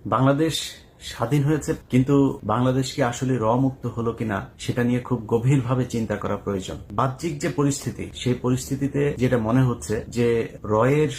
বাংলাদেশ স্বাধীন হয়েছে, কিন্তু বাংলাদেশ কি আসলে র মুক্ত হলো কিনা সেটা নিয়ে খুব গভীরভাবে চিন্তা করা প্রয়োজন। বাহ্যিক যে পরিস্থিতি, সেই পরিস্থিতিতে যেটা মনে হচ্ছে যে রয়ের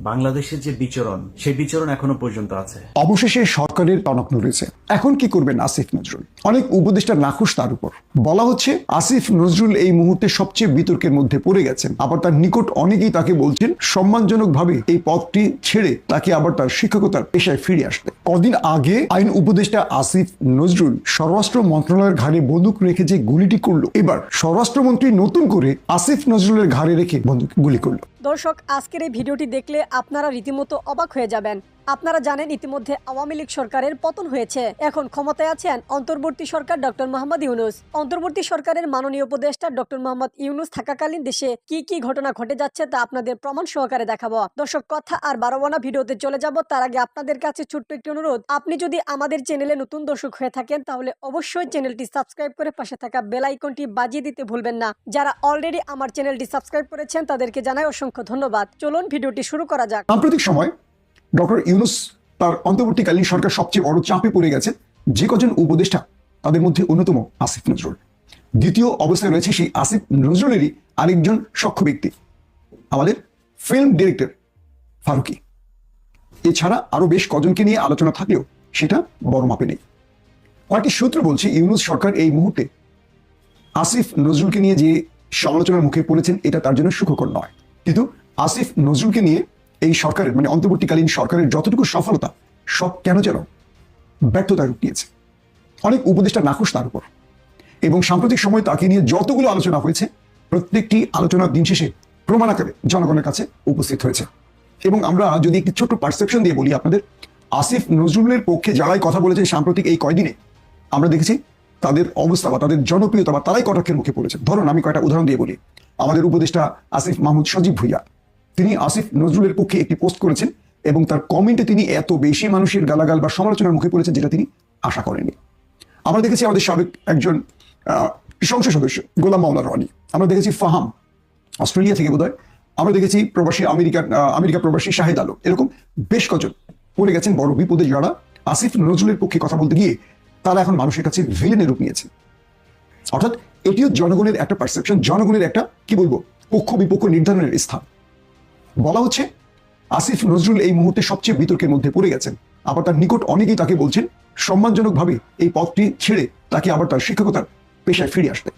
বাংলাদেশের যে বিচরণ, সেই বিচরণ এখনো পর্যন্ত আছে। অবশেষে সরকারের টনক নড়েছে। এখন কি করবেন আসিফ নজরুল? অনেক উপদেষ্টা নাখুশ তার উপর। বলা হচ্ছে আসিফ নজরুল এই মুহূর্তে সবচেয়ে বিতর্কের মধ্যে পড়ে গেছেন। আবার তার নিকট অনেকেই তাকে বলছেন সম্মানজনকভাবে এই পদটি ছেড়ে তাকে আবার তার শিক্ষকতার পেশায় ফিরে আসতে। কদিন আগে আইন উপদেষ্টা আসিফ নজরুল স্বরাষ্ট্র মন্ত্রণালয়ের ঘাড়ে বন্দুক রেখে যে গুলিটি করলো, এবার স্বরাষ্ট্রমন্ত্রী নতুন করে আসিফ নজরুলের ঘাড়ে রেখে বন্দুক গুলি করলো। দর্শক, আজকের এই ভিডিওটি দেখলে আপনারা রীতিমতো অবাক হয়ে যাবেন। আপনারা জানেন ইতিমধ্যে আওয়ামী লীগ সরকারের পতন হয়েছে। এখন ক্ষমতায় আছেন অন্তর্বর্তী সরকার ডক্টর মোহাম্মদ ইউনূস। অন্তর্বর্তী সরকারের মাননীয় উপদেষ্টা ডক্টর মোহাম্মদ ইউনূস থাকাকালীন দেশে কি কি ঘটনা ঘটে যাচ্ছে তা আপনাদের প্রমাণ সহকারে দেখাবো। দর্শক, কথা আর বাড়াবো না, ভিডিওতে চলে যাব। তার আগে আপনাদের কাছে ছোট্ট একটি অনুরোধ, আপনি যদি আমাদের চ্যানেলে নতুন দর্শক হয়ে থাকেন তাহলে অবশ্যই চ্যানেলটি সাবস্ক্রাইব করে পাশে থাকা বেল আইকনটি বাজিয়ে দিতে ভুলবেন না। যারা অলরেডি আমার চ্যানেলটি সাবস্ক্রাইব করেছেন তাদেরকে জানাই অসংখ্য ধন্যবাদ। চলুন ভিডিওটি শুরু করা যাক। সাম্প্রতিক সময় ডক্টর ইউনূস তার অন্তর্বর্তীকালীন সরকার সবচেয়ে বড় চাপে পড়ে গেছে। যে কজন উপদেষ্টা, তাদের মধ্যে অন্যতম আসিফ নজরুল। দ্বিতীয় অবস্থায় রয়েছে সেই আসিফ নজরুলেরই আরেকজন সখ্য ব্যক্তি, আমাদের ফিল্ম ডিরেক্টর ফারুকী। এছাড়া আরো বেশ কজনকে নিয়ে আলোচনা থাকলেও সেটা বড় মাপে নেই। কয়েকটি সূত্র বলছে ইউনূস সরকার এই মুহূর্তে আসিফ নজরুলকে নিয়ে যে সমালোচনার মুখে পড়েছেন এটা তার জন্য সুখকর নয়। কিন্তু আসিফ নজরুলকে নিয়ে এই সরকারের মানে অন্তর্বর্তীকালীন সরকারের যতটুকু সফলতা, সব কেন যেন ব্যর্থতায় রূপ নিয়েছে। অনেক উপদেষ্টা নাখুশ তার উপর, এবং সাম্প্রতিক সময় তাকে নিয়ে যতগুলো আলোচনা হয়েছে প্রত্যেকটি আলোচনার দিন শেষে প্রমাণ আকারে জনগণের কাছে উপস্থিত হয়েছে। এবং আমরা যদি একটি ছোট্ট পারসেপশন দিয়ে বলি আপনাদের, আসিফ নজরুলের পক্ষে যারাই কথা বলেছেন সাম্প্রতিক এই কয়দিনে, আমরা দেখেছি তাদের অবস্থা বা তাদের জনপ্রিয়তা বা তারাই কটাক্ষের মুখে পড়েছে। ধরুন আমি কয়েকটা উদাহরণ দিয়ে বলি। আমাদের উপদেষ্টা আসিফ মাহমুদ সজীব ভুইয়া, তিনি আসিফ নজরুলের পক্ষে একটি পোস্ট করেছেন এবং তার কমেন্টে তিনি এত বেশি মানুষের গালাগাল বা সমালোচনার মুখে পড়েছেন যেটা তিনি আশা করেননি। আমরা দেখেছি আমাদের সাবেক একজন সংসদ সদস্য গোলাম মাওলা রনি, আমরা দেখেছি ফাহাম অস্ট্রেলিয়া থেকে বোধহয়, আমরা দেখেছি প্রবাসী আমেরিকা প্রবাসী শাহেদ আলম, এরকম বেশ কজন পড়ে গেছেন বড় বিপদে যারা আসিফ নজরুলের পক্ষে কথা বলতে গিয়ে তারা এখন মানুষের কাছে ভিলেনের রূপ নিয়েছে। অর্থাৎ এটিও জনগণের একটা পারসেপশন, জনগণের একটা কি বলবো পক্ষ বিপক্ষ নির্ধারণের স্থান। বলা হচ্ছে আসিফ নজরুল এই মুহূর্তে সবচেয়ে বিতর্কের মধ্যে পড়ে গেছেন। আবার তার নিকট অনেকেই তাকে বলছেন সম্মানজনকভাবে এই পদটি ছেড়ে তাকে আবার তার শিক্ষকতার পেশায় ফিরে আসতে।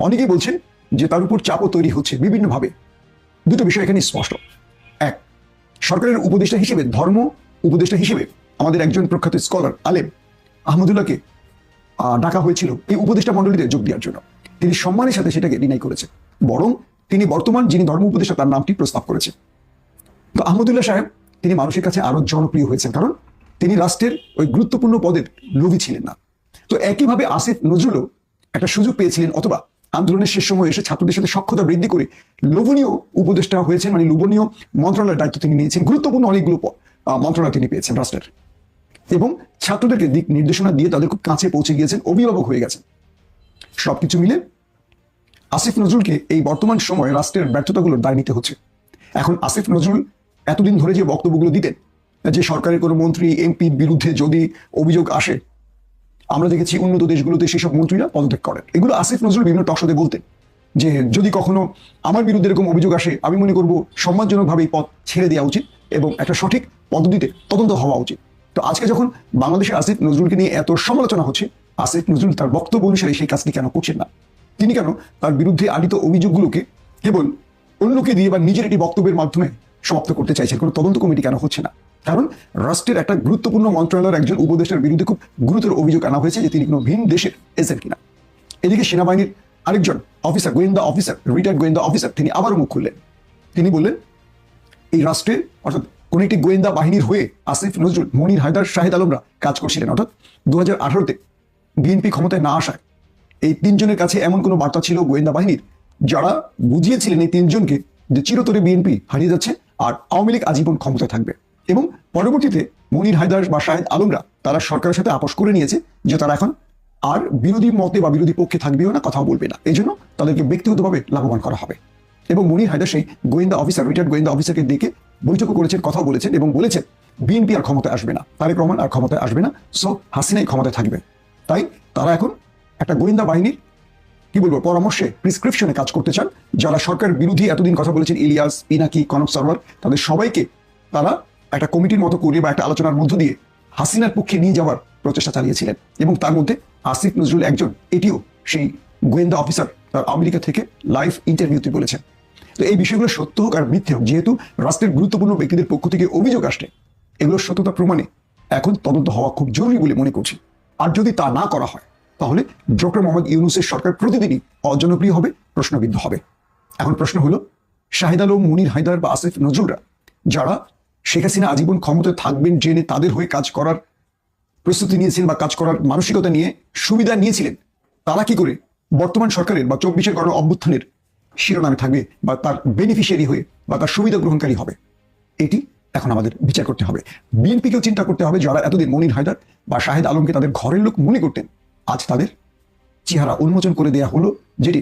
অনেকেই বলছেন যে তার উপর চাপও তৈরি হচ্ছে বিভিন্নভাবে। দুটো বিষয় এখানে স্পষ্ট। এক, সরকারের উপদেষ্টা হিসেবে, ধর্ম উপদেষ্টা হিসেবে আমাদের একজন প্রখ্যাত স্কলার আলেম আহমদুল্লাহকে ডাকা হয়েছিল এই উপদেষ্টা মণ্ডলীতে যোগ দেওয়ার জন্য। তিনি সম্মানের সাথে সেটাকে ডিনাই করেছেন, বরং তিনি বর্তমান যিনি ধর্ম উপদেষ্টা তার নামটি প্রস্তাব করেছেন। তো আহমদুল্লাহ সাহেব তিনি মানুষের কাছে আরো জনপ্রিয় হয়েছেন, কারণ তিনি রাষ্ট্রের ওই গুরুত্বপূর্ণ পদের লোভী ছিলেন না। তো একইভাবে আসিফ নজরুলও একটা সুযোগ পেয়েছিলেন, অথবা আন্দোলনের শেষ সময় এসে ছাত্রদের সাথে সখ্যতা বৃদ্ধি করে লোভনীয় উপদেষ্টা হয়েছেন, মানে লোভনীয় মন্ত্রণালয়ের দায়িত্ব তিনি নিয়েছেন, গুরুত্বপূর্ণ অনেকগুলো মন্ত্রণালয় তিনি পেয়েছেন রাষ্ট্রের, এবং ছাত্রদেরকে দিক নির্দেশনা দিয়ে তাদের খুব কাছে পৌঁছে গিয়েছেন, অভিভাবক হয়ে গেছেন। সবকিছু মিলে আসিফ নজরুলকে এই বর্তমান সময়ে রাষ্ট্রের ব্যর্থতাগুলোর দায় নিতে হচ্ছে। এখন আসিফ নজরুল এতদিন ধরে যে বক্তব্যগুলো দিতেন যে সরকারের কোনো মন্ত্রী এমপির বিরুদ্ধে যদি অভিযোগ আসে, আমরা দেখেছি উন্নত দেশগুলোতে সেসব মন্ত্রীরা পদত্যাগ করেন। এগুলো আসিফ নজরুল বিভিন্ন টকশোতে বলতেন যে যদি কখনো আমার বিরুদ্ধে এরকম অভিযোগ আসে, আমি মনে করব সম্মানজনকভাবে এই পদ ছেড়ে দেওয়া উচিত এবং একটা সঠিক পদ্ধতিতে তদন্ত হওয়া উচিত। তো আজকে যখন বাংলাদেশে আসিফ নজরুলকে নিয়ে এত সমালোচনা হচ্ছে, আসিফ নজরুল তার বক্তব্য অনুসারে সেই কাজটি কেন করছেন না? তিনি কেন তার বিরুদ্ধে আনিত অভিযোগগুলোকে কেবল অন্যকে দিয়ে বা নিজের একটি বক্তব্যের মাধ্যমে সমাপ্ত করতে চাইছেন? কোনো তদন্ত কমিটি কেন হচ্ছে না? কারণ রাষ্ট্রের একটা গুরুত্বপূর্ণ মন্ত্রণালয়ের একজন উপদেষ্টার বিরুদ্ধে খুব গুরুতর অভিযোগ আনা হয়েছে যে তিনি কোনো ভিন দেশের এজেন্ট কিনা। এদিকে সেনাবাহিনীর আরেকজন অফিসার, গোয়েন্দা অফিসার, রিটায়ার্ড গোয়েন্দা অফিসার, তিনি আবারও মুখ খুললেন। তিনি বললেন এই রাষ্ট্রের অর্থাৎ কোন একটি গোয়েন্দা বাহিনীর হয়ে আসিফ নজরুল, মনির হায়দার, শাহেদ আলমরা কাজ করছিলেন। অর্থাৎ 2018-তে বিএনপি ক্ষমতায় না আসায় এই তিনজনের কাছে এমন কোনো বার্তা ছিল গোয়েন্দা বাহিনীর, যারা বুঝিয়েছিলেন এই তিনজনকে যে চিরতরে বিএনপি হারিয়ে যাচ্ছে আর আওয়ামী লীগ আজীবন ক্ষমতায় থাকবে। এবং পরবর্তীতে মনির হায়দার বা শাহেদ আলমরা তারা সরকারের সাথে আপোষ করে নিয়েছে যে তারা এখন আর বিরোধী মতে বা বিরোধী পক্ষে থাকবেও না, কথাও বলবে না। এই জন্য তাদেরকে ব্যক্তিগতভাবে লাভবান করা হবে। এবং মনির হায়দার সেই গোয়েন্দা অফিসার, রিটায়ার্ড গোয়েন্দা অফিসারকে ডেকে বৈঠকও করেছেন, কথাও বলেছেন এবং বলেছেন বিএনপি আর ক্ষমতায় আসবে না, তারেক রহমান আর ক্ষমতায় আসবে না, সো হাসিনাই ক্ষমতায় থাকবে। তাই তারা এখন একটা গোয়েন্দা বাহিনীর কি বলবো পরামর্শে প্রিসক্রিপশনে কাজ করতে চান। যারা সরকার বিরোধী এতদিন কথা বলেছেন, ইলিয়াস, পিনাকি, কনক সারওয়ার, তাদের সবাইকে তারা একটা কমিটির মতো করে বা একটা আলোচনার মধ্য দিয়ে হাসিনার পক্ষে নিয়ে যাওয়ার প্রচেষ্টা চালিয়েছিলেন এবং তার মধ্যে আসিফ নজরুল একজন। এটিও সেই গোয়েন্দা অফিসার তার আমেরিকা থেকে লাইভ ইন্টারভিউতে বলেছেন। তো এই বিষয়গুলো সত্য হোক আর মিথ্যে হোক, যেহেতু রাষ্ট্রের গুরুত্বপূর্ণ ব্যক্তিদের পক্ষ থেকে অভিযোগ আসে, এগুলোর সত্যতা প্রমাণে এখন তদন্ত হওয়া খুব জরুরি বলে মনে করছি। আর যদি তা না করা হয় তাহলে ডক্টর মোহাম্মদ ইউনূসের সরকার প্রতিদিনই অজনপ্রিয় হবে, প্রশ্নবিদ্ধ হবে। এখন প্রশ্ন হলো, শাহিদ আলম, মুনির হায়দার বা আসিফ নজরুলরা, যারা শেখ হাসিনা আজীবন ক্ষমতায় থাকবেন জেনে তাদের হয়ে কাজ করার প্রস্তুতি নিয়েছিলেন বা কাজ করার মানসিকতা নিয়ে সুবিধা নিয়েছিলেন, তারা কি করে বর্তমান সরকারের বা 24-এর গণ অভ্যুত্থানের শিরোনামে থাকবে বা তার বেনিফিশিয়ারি হয়ে বা তার সুবিধা গ্রহণকারী হবে? এটি এখন আমাদের বিচার করতে হবে। বিএনপিকেও চিন্তা করতে হবে, যারা এতদিন মনির হায়দার বা শাহেদ আলমকে তাদের ঘরের লোক মনে করতেন, আজ তাদের চেহারা উন্মোচন করে দেয়া হলো, যেটি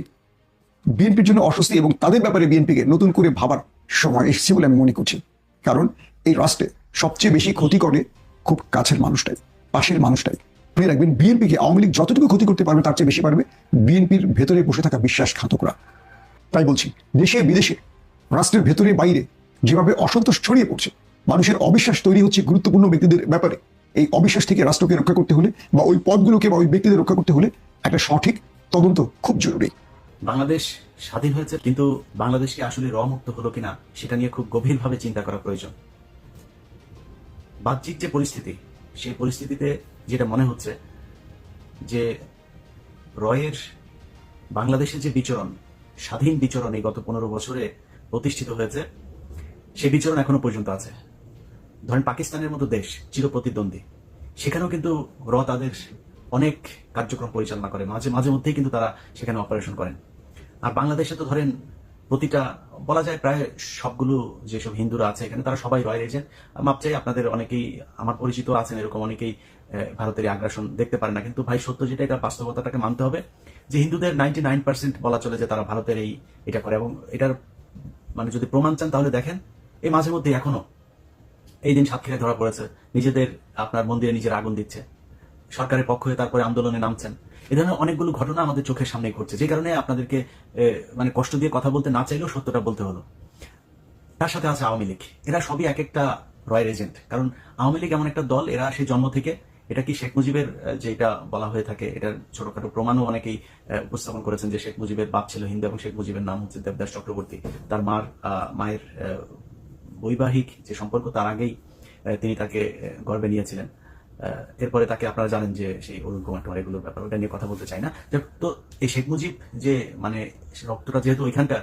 বিএনপির জন্য অস্বস্তি এবং তাদের ব্যাপারে বিএনপিকে নতুন করে ভাবার সময় এসেছে বলে আমি মনে করছি। কারণ এই রাষ্ট্রে সবচেয়ে বেশি ক্ষতি করে খুব কাছের মানুষটাই, পাশের মানুষটাই। মনে রাখবেন, বিএনপিকে আওয়ামী লীগ যতটুকু ক্ষতি করতে পারবে তার চেয়ে বেশি পারবে বিএনপির ভেতরে বসে থাকা বিশ্বাসঘাতকরা। তাই বলছি, দেশে বিদেশে, রাষ্ট্রের ভেতরে বাইরে যেভাবে অসন্তোষ ছড়িয়ে পড়ছে, মানুষের অবিশ্বাস তৈরি হচ্ছে গুরুত্বপূর্ণ ব্যক্তিদের ব্যাপারে, এই অবিশ্বাস থেকে রাষ্ট্রকে রক্ষা করতে হলে বা ওই পদগুলোকে বা ওই ব্যক্তিদের রক্ষা করতে হলে একটা সঠিক তদন্ত খুব জরুরি। বাংলাদেশ স্বাধীন হয়েছে, কিন্তু বাংলাদেশ কি আসলে মুক্ত হলো কিনা সেটা নিয়ে খুব গভীরভাবে চিন্তা করা প্রয়োজন। বাহ্যিক যে পরিস্থিতি, সেই পরিস্থিতিতে যেটা মনে হচ্ছে যে রয়ের বাংলাদেশের যে বিচরণ, স্বাধীন বিচরণ এই গত 15 বছরে প্রতিষ্ঠিত হয়েছে, সেই বিচরণ এখনো পর্যন্ত আছে। ধরেন পাকিস্তানের মতো দেশ, চিরপ্রতিদ্বন্দ্বী, সেখানেও কিন্তু তাদের অনেক কার্যক্রম পরিচালনা করে, মাঝে মাঝে মধ্যেই কিন্তু তারা সেখানে অপারেশন করেন। আর বাংলাদেশে তো ধরেন প্রতিটা, বলা যায় প্রায় সবগুলো যেসব হিন্দুরা আছে এখানে, তারা সবাই রয়ের এজেন্ট। মাপ চাই, আপনাদের অনেকেই, আমার পরিচিত আছেন এরকম অনেকেই ভারতের আগ্রাসন দেখতে পারে না, কিন্তু ভাই সত্য যেটা, এটা বাস্তবতাটাকে মানতে হবে যে হিন্দুদের 99% বলা চলে যে তারা ভারতের এটা করে। এবং এটার মানে যদি প্রমাণ চান তাহলে দেখেন, এই মাঝে মধ্যে এখনো এই দিন সাতক্ষীরায় ধরা পড়েছে, নিজেদের আপনার মন্দিরে নিজের আগুন দিচ্ছে, সরকারের পক্ষ হয়ে তারপরে আন্দোলনে নামছেন। এ ধরনের অনেকগুলো ঘটনা আমাদের চোখের সামনে ঘটছে, যে কারণে আপনাদেরকে মানে কষ্ট দিয়ে কথা বলতে না চাইলেও সত্যটা বলতে হলো। তার সাথে আছে আওয়ামী লীগ, এরা সবই এক একটা রয়ের এজেন্ট। কারণ আওয়ামী লীগ এমন একটা দল, এরা সেই জন্ম থেকে, এটা কি শেখ মুজিবের যেটা বলা হয়ে থাকে, এটার ছোটখাটো প্রমাণও অনেকেই উপস্থাপন করেছেন যে শেখ মুজিবের বাপ ছিল হিন্দু এবং শেখ মুজিবের নাম হচ্ছে দেবদাস চক্রবর্তী। তার মায়ের বৈবাহিক যে সম্পর্ক, তার আগেই তিনি তাকে গর্ভে নিয়েছিলেন। এরপরে তাকে আপনারা জানেন যে সেই অরুণ কুমার টুমার, এগুলোর ব্যাপার, ওটা নিয়ে কথা বলতে চাই না। তো এই শেখ মুজিব যে মানে রক্তটা যেহেতু ওইখানকার,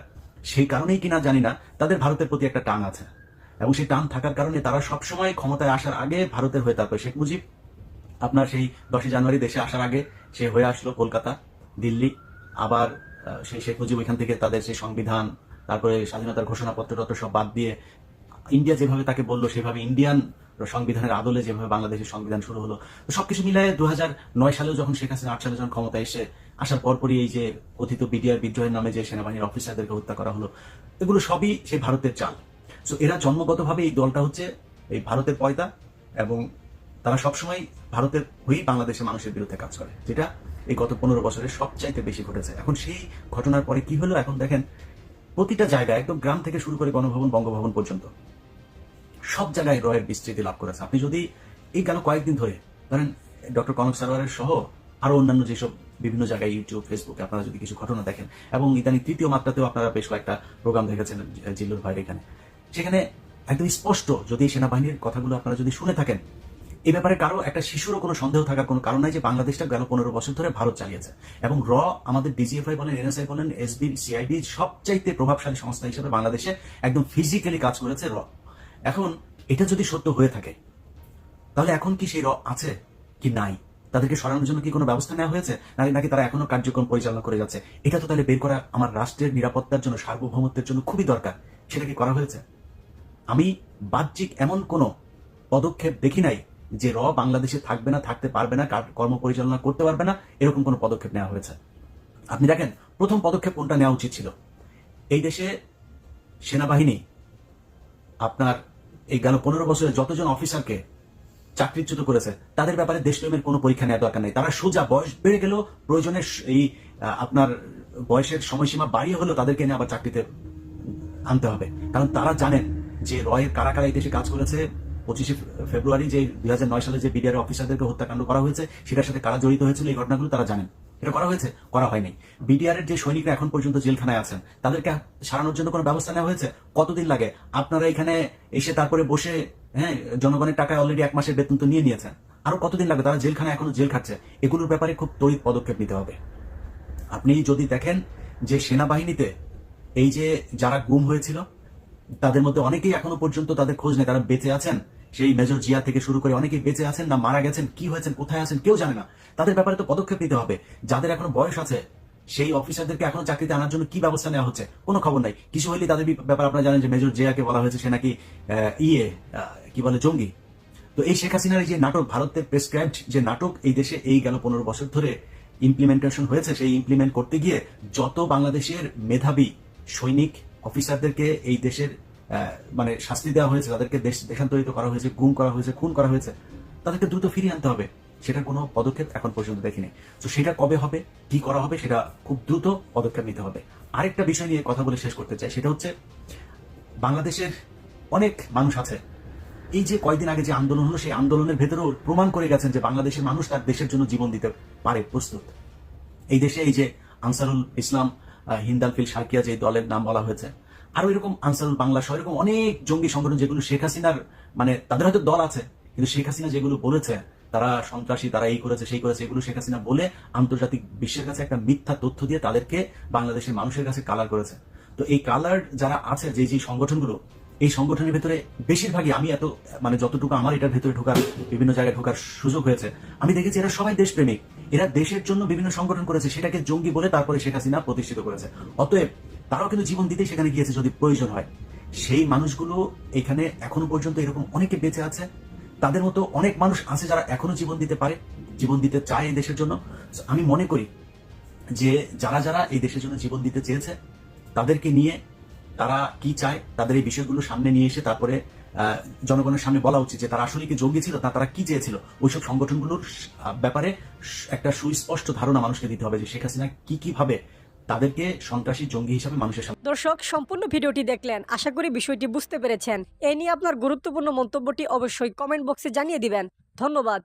সেই কারণেই কিনা জানি না, তাদের ভারতের প্রতি একটা টান আছে, এবং সেই টান থাকার কারণে তারা সবসময় ক্ষমতায় আসার আগে ভারতের হয়ে, তারপরে শেখ মুজিব আপনার সেই 10 জানুয়ারি দেশে আসার আগে সে হয়ে আসলো কলকাতা, দিল্লি, আবার সেই শেখ মুজিব ওইখান থেকে তাদের সেই সংবিধান, তারপরে স্বাধীনতার ঘোষণাপত্র সব বাদ দিয়ে ইন্ডিয়া যেভাবে তাকে বললো সেভাবে ইন্ডিয়ান সংবিধানের আদলে যেভাবে বাংলাদেশের সংবিধান শুরু হলো। তো সবকিছু মিলায় 2009 সালেও যখন শেখ হাসিনা 8 সালে যখন ক্ষমতা আসার পরপরই এই যে কথিত বিডিআর বিদ্রোহের নামে যে সেনাবাহিনীর অফিসারদেরকে হত্যা করা হলো, এগুলো সবই সেই ভারতের চাল। সো এরা জন্মগতভাবে, এই দলটা হচ্ছে এই ভারতের পয়দা, এবং তারা সবসময় ভারতের হয়েই বাংলাদেশের মানুষের বিরুদ্ধে কাজ করে, যেটা এই গত 15 বছরে সবচাইতে বেশি ঘটেছে। এখন সেই ঘটনার পরে কি হলো, এখন দেখেন প্রতিটা জায়গায়, একদম গ্রাম থেকে শুরু করে গণভবন, বঙ্গভবন পর্যন্ত সব জায়গায় রয়ের বিস্তৃতি লাভ করেছে। আপনি যদি এই গেল কয়েকদিন ধরে ধরেন ডক্টর কনক সারওয়ারের সহ আরো অন্যান্য যেসব বিভিন্ন জায়গায় ইউটিউব, ফেসবুকে আপনারা যদি কিছু ঘটনা দেখেন, এবং ইদানিং তৃতীয় মাত্রাতেও আপনারা বেশ কয়েকটা প্রোগ্রাম দেখেছেন জিল্লুর ভাইয়ের এখানে, সেখানে একদম স্পষ্ট, যদি সেনাবাহিনীর কথাগুলো আপনারা যদি শুনে থাকেন, এই ব্যাপারে কারো একটা শিশুরও কোনো সন্দেহ থাকার কোনো কারণ নাই যে বাংলাদেশটা গেল 15 বছর ধরে ভারত চালিয়েছে। এবং আমাদের ডিজিএফআই বলেন, এনএসআই বলেন, এসবি, সিআইডি সবচাইতে প্রভাবশালী সংস্থা হিসেবে বাংলাদেশে একদম ফিজিক্যালি কাজ করেছে এখন এটা যদি সত্য হয়ে থাকে, তাহলে এখন কি সেই আছে কি নাই, তাদেরকে সরানোর জন্য কি কোনো ব্যবস্থা নেওয়া হয়েছে, নাকি তারা এখনো কার্যক্রম পরিচালনা করে যাচ্ছে? এটা তো তাহলে বের করা আমার রাষ্ট্রের নিরাপত্তার জন্য, সার্বভৌমত্বের জন্য খুবই দরকার। সেটা কি করা হয়েছে? আমি বাহ্যিক এমন কোনো পদক্ষেপ দেখি নাই যে বাংলাদেশে থাকবে না, থাকতে পারবে না, কর্ম পরিচালনা করতে পারবে না, এরকম কোনো পদক্ষেপ নেওয়া হয়েছে? আপনি দেখেন, প্রথম পদক্ষেপ কোনটা নেওয়া উচিত ছিল? এই দেশে সেনাবাহিনী আপনার এই গেল 15 বছরে যতজন অফিসারকে চাকরিচ্যুত করেছে তাদের ব্যাপারে দেশপ্রেমের কোনো পরীক্ষা নেওয়ার দরকার নেই। তারা সোজা বয়স বেড়ে গেলেও প্রয়োজনে এই আপনার বয়সের সময়সীমা বাড়িয়ে হলেও তাদেরকে এনে আবার চাকরিতে আনতে হবে। কারণ তারা জানেন যে রয়ের কারা কারা এই দেশে কাজ করেছে। 25শে ফেব্রুয়ারি যে 2009 সালে যে বিডিআর অফিসারদেরকে হত্যাকাণ্ড করা হয়েছে সেটার সাথে কারা জড়িত হয়েছিল এই ঘটনাগুলো তারা জানেন। এটা করা হয়েছে, করা হয়নি। বিডিআর এর যে সৈনিকরা এখন পর্যন্ত জেলখানায় আছেন তাদেরকে সারানোর জন্য কোনো ব্যবস্থা নেওয়া হয়েছে? কতদিন লাগে? আপনারা এখানে এসে তারপরে বসে জনগণের টাকায় অলরেডি 1 মাসের বেতন তো নিয়ে নিয়েছেন, আরো কতদিন লাগবে? তারা জেলখানায় এখনো জেল খাটছে। এগুলোর ব্যাপারে খুব তড়িৎ পদক্ষেপ নিতে হবে। আপনি যদি দেখেন যে সেনাবাহিনীতে এই যে যারা গুম হয়েছিল তাদের মধ্যে অনেকেই এখনো পর্যন্ত তাদের খোঁজ নেই, তারা বেঁচে আছেন। সেই মেজর জিয়া থেকে শুরু করে অনেকেই বেঁচে আছেন না মারা গেছেন, কি হয়েছেন, কোথায় আছেন কেউ জানে না। তাদের ব্যাপারে তো পদক্ষেপ নিতে হবে। যাদের এখনো বয়স আছে সেই অফিসারদেরকে এখনো চাকরিতে আনার জন্য কি ব্যবস্থা নেওয়া হচ্ছে? কোনো খবর নাই। কিছু হইলে তাদের ব্যাপারে আপনারা জানেন যে মেজর জিয়াকে বলা হয়েছে সে নাকি কি বলে জঙ্গি। তো এই শেখ হাসিনার এই যে নাটক, ভারতের প্রেসক্রাইবড যে নাটক এই দেশে এই গেল 15 বছর ধরে ইমপ্লিমেন্টেশন হয়েছে, সেই ইমপ্লিমেন্ট করতে গিয়ে যত বাংলাদেশের মেধাবী সৈনিক অফিসারদেরকে এই দেশের মানে শাস্তি দেওয়া হয়েছে, তাদেরকে দেশান্তরিত করা হয়েছে, গুম করা হয়েছে, খুন করা হয়েছে, তাদেরকে দ্রুত ফিরিয়ে আনতে হবে। সেটার কোনো পদক্ষেপ এখন পর্যন্ত দেখিনি। তো সেটা কবে হবে, কি করা হবে, সেটা খুব দ্রুত পদক্ষেপ নিতে হবে। আরেকটা বিষয় নিয়ে কথা বলে শেষ করতে চাই, সেটা হচ্ছে বাংলাদেশের অনেক মানুষ আছে এই যে কয়েকদিন আগে যে আন্দোলন হলো সেই আন্দোলনের ভেতরেও প্রমাণ করে গেছেন যে বাংলাদেশের মানুষ তার দেশের জন্য জীবন দিতে পারে, প্রস্তুত। এই দেশে এই যে আনসারুল ইসলাম হিন্দাল ফিল সার্কিয়া যে দলের নাম বলা হয়েছে, আরো এরকম আনসারুল বাংলা সহ এরকম অনেক জঙ্গি সংগঠন যেগুলো শেখ হাসিনার মানে তাদের হয়তো দল আছে, কিন্তু শেখ হাসিনা যেগুলো বলেছে তারা সন্ত্রাসী, তারা এই করেছে সেই করেছে, এগুলো শেখ হাসিনা বলে আন্তর্জাতিক বিশ্বের কাছে একটা মিথ্যা তথ্য দিয়ে তাদেরকে বাংলাদেশের মানুষের কাছে কালার করেছে। তো এই কালার যারা আছে যে যে সংগঠনগুলো, এই সংগঠনের ভেতরে বেশিরভাগই আমি এত মানে যতটুকু আমার এটার ভেতরে ঢোকার বিভিন্ন জায়গায় ঢোকার সুযোগ হয়েছে, আমি দেখেছি এরা সবাই দেশপ্রেমিক। এরা দেশের জন্য বিভিন্ন সংগঠন করেছে, সেটাকে জঙ্গি বলে তারপরে শেখ হাসিনা প্রতিষ্ঠিত করেছে। অতএব তারাও কিন্তু জীবন দিতে সেখানে গিয়েছে যদি প্রয়োজন হয়। সেই মানুষগুলো এখানে এখনো পর্যন্ত এরকম অনেকে বেঁচে আছে, তাদের মতো অনেক মানুষ আছে যারা এখনো জীবন দিতে পারে, জীবন দিতে চায় এই দেশের জন্য। আমি মনে করি যে যারা যারা এই দেশের জন্য জীবন দিতে চেয়েছে তাদেরকে নিয়ে তারা কি চায় তাদের এই বিষয়গুলো সামনে নিয়ে এসে তারপরে জনগণের সামনে বলা উচিত যে তারা আসলে কি জঙ্গি ছিল, তারা কি চেয়েছিল। ওইসব সংগঠনগুলোর ব্যাপারে একটা সুস্পষ্ট ধারণা মানুষকে দিতে হবে যে শেখ হাসিনা কিভাবে তাদেরকে সন্ত্রাসী জঙ্গি হিসাবে মানুষের সামনে। দর্শক, সম্পূর্ণ ভিডিওটি দেখলেন, আশা করি বিষয়টি বুঝতে পেরেছেন। এ নিয়ে আপনার গুরুত্বপূর্ণ মন্তব্যটি অবশ্যই কমেন্ট বক্সে জানিয়ে দিবেন। ধন্যবাদ।